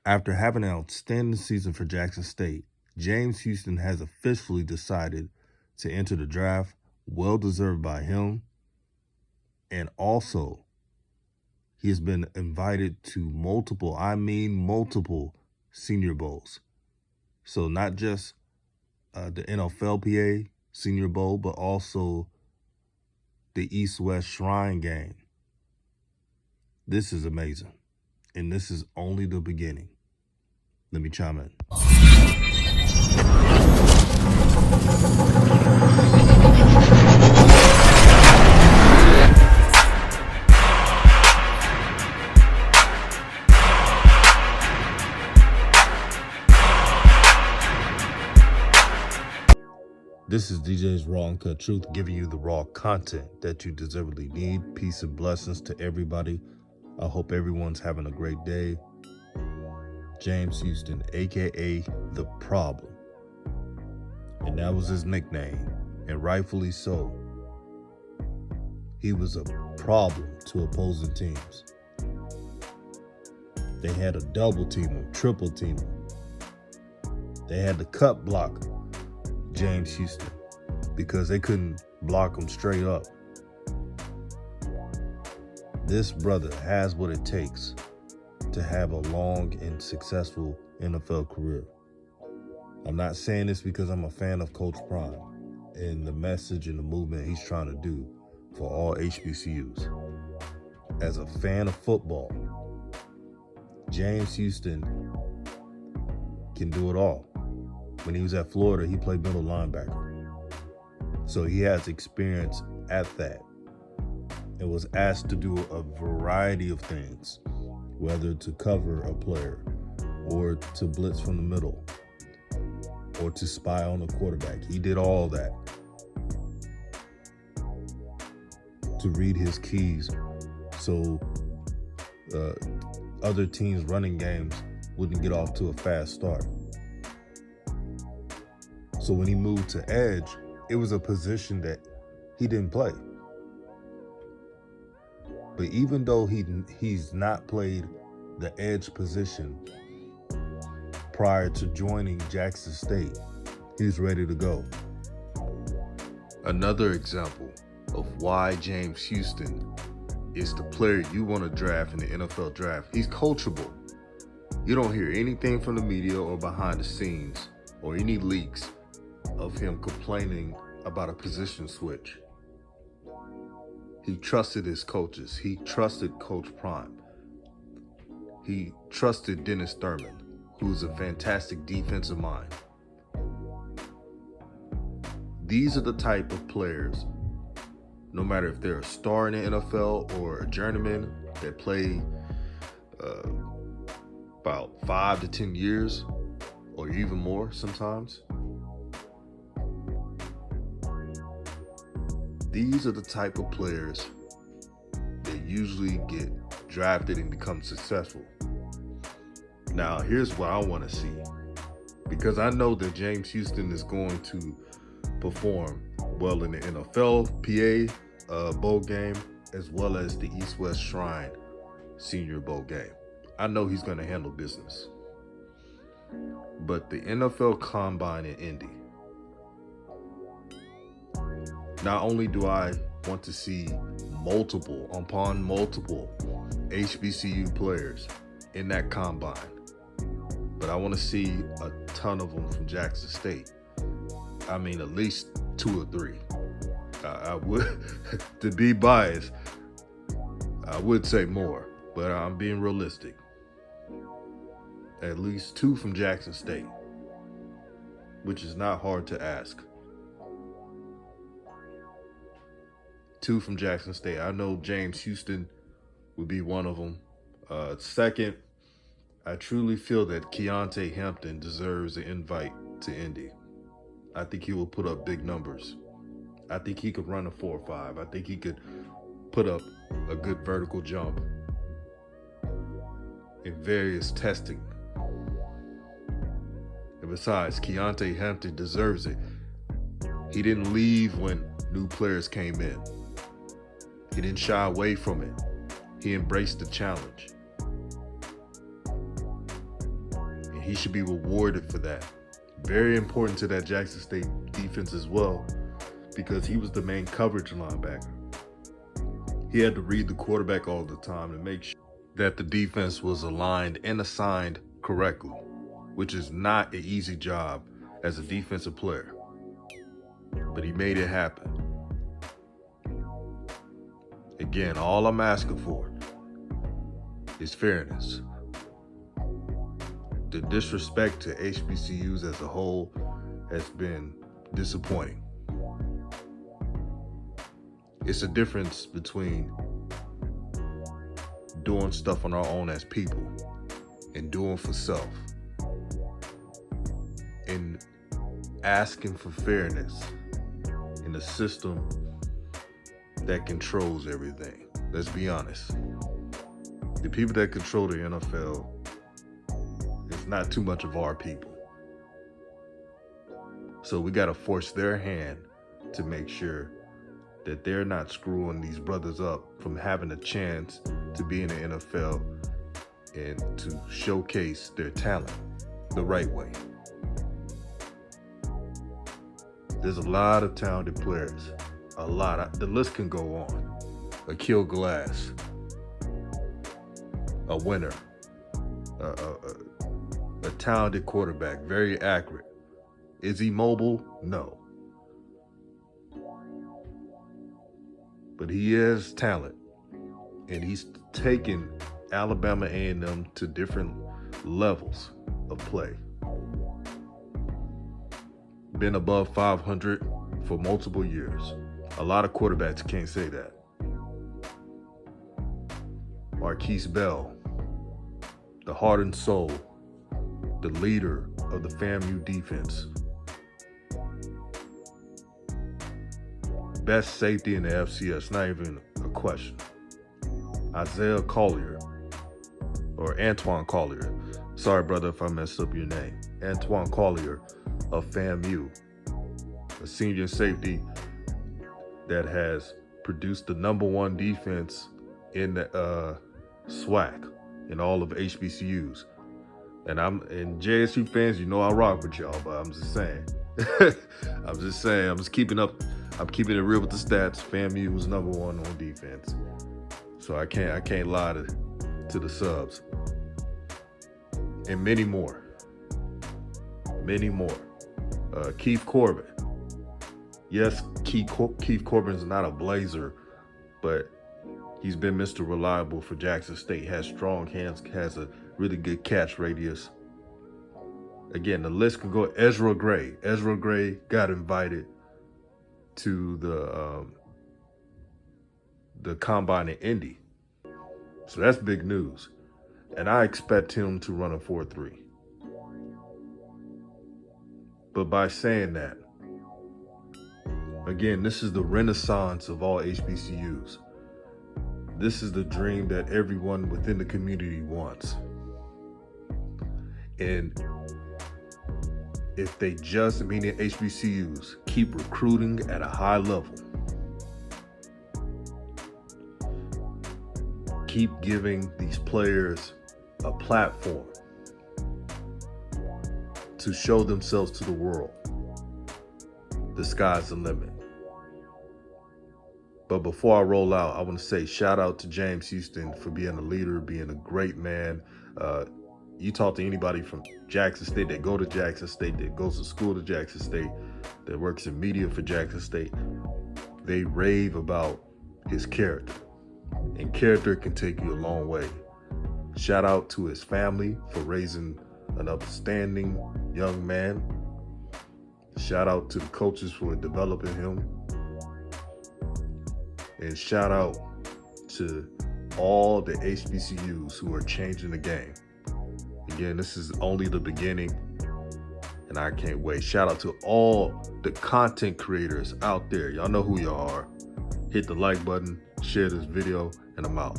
After having an outstanding season for Jackson State, James Houston has officially decided to enter the draft, well deserved by him. And also, he has been invited to multiple Senior Bowls. So not just the NFLPA Senior Bowl, but also the East-West Shrine Game. This is amazing. And this is only the beginning. Let me chime in. This is DJ's Raw and Cut Truth, giving you the raw content that you deservedly need. Peace and blessings to everybody. I hope everyone's having a great day. James Houston, aka The Problem. And that was his nickname, and rightfully so. He was a problem to opposing teams. They had a double team him, triple team him. They had to cut block James Houston because they couldn't block him straight up. This brother has what it takes to have a long and successful NFL career. I'm not saying this because I'm a fan of Coach Prime and the message and the movement he's trying to do for all HBCUs. As a fan of football, James Houston can do it all. When he was at Florida, he played middle linebacker. So he has experience at that and was asked to do a variety of things, whether to cover a player or to blitz from the middle or to spy on a quarterback. He did all that to read his keys so other teams' running games wouldn't get off to a fast start. So when he moved to edge, it was a position that he didn't play. But even though he's not played the edge position prior to joining Jackson State, he's ready to go. Another example of why James Houston is the player you want to draft in the NFL draft. He's coachable. You don't hear anything from the media or behind the scenes or any leaks of him complaining about a position switch. He trusted his coaches. He trusted Coach Prime. He trusted Dennis Thurman, who's a fantastic defensive mind. These are the type of players, no matter if they're a star in the NFL or a journeyman that play about 5 to 10 years or even more sometimes. These are the type of players that usually get drafted and become successful. Now, here's what I want to see, because I know that James Houston is going to perform well in the NFLPA bowl game, as well as the East-West Shrine Senior Bowl game. I know he's going to handle business. But the NFL Combine in Indy, not only do I want to see multiple HBCU players in that combine, but I want to see a ton of them from Jackson State. I mean, at least 2 or 3. I would, to be biased, I would say more, but I'm being realistic. At least 2 from Jackson State, which is not hard to ask. 2 from Jackson State. I know James Houston would be one of them. Second, I truly feel that Keontae Hampton deserves an invite to Indy. I think he will put up big numbers. I think he could run a 4.5. I think he could put up a good vertical jump in various testing. And besides, Keontae Hampton deserves it. He didn't leave when new players came in. He didn't shy away from it. He embraced the challenge. And he should be rewarded for that. Very important to that Jackson State defense as well, because he was the main coverage linebacker. He had to read the quarterback all the time and make sure that the defense was aligned and assigned correctly, which is not an easy job as a defensive player. But he made it happen. Again, all I'm asking for is fairness. The disrespect to HBCUs as a whole has been disappointing. It's a difference between doing stuff on our own as people and doing for self, and asking for fairness in a system that controls everything. Let's be honest. The people that control the NFL is not too much of our people. So we got to force their hand to make sure that they're not screwing these brothers up from having a chance to be in the NFL and to showcase their talent the right way. There's a lot of talented players, a lot. The list can go on. Akil Glass, a winner, a talented quarterback, very accurate. Is he mobile? No. But he has talent, and he's taken Alabama A&M to different levels of play. Been above 500 for multiple years. A lot of quarterbacks can't say that. Marquise Bell, the heart and soul, the leader of the FAMU defense. Best safety in the FCS, not even a question. Isaiah Collier, or Antoine Collier. Sorry, brother, if I messed up your name. Antoine Collier of FAMU, a senior safety that has produced the #1 defense in the SWAC in all of HBCUs. And JSU fans, you know I rock with y'all, but I'm just saying. I'm keeping it real with the stats. FAMU was #1 on defense. So I can't lie to the subs. And many more. Keith Corbin. Yes, Keith Corbin's not a Blazer, but he's been Mr. Reliable for Jackson State. Has strong hands, has a really good catch radius. Again, the list can go. Ezra Gray. Ezra Gray got invited to the combine in Indy. So that's big news. And I expect him to run a 4.3. But by saying that, again, this is the renaissance of all HBCUs. This is the dream that everyone within the community wants. And if they just, meaning HBCUs, keep recruiting at a high level, keep giving these players a platform to show themselves to the world, the sky's the limit. But before I roll out, I want to say shout out to James Houston for being a leader, being a great man. You talk to anybody from Jackson State that go to Jackson State, that goes to school to Jackson State, that works in media for Jackson State, they rave about his character. And character can take you a long way. Shout out to his family for raising an upstanding young man. Shout out to the coaches for developing him. And shout out to all the HBCUs who are changing the game. Again, this is only the beginning, and I can't wait. Shout out to all the content creators out there. Y'all know who y'all are. Hit the like button, share this video, and I'm out.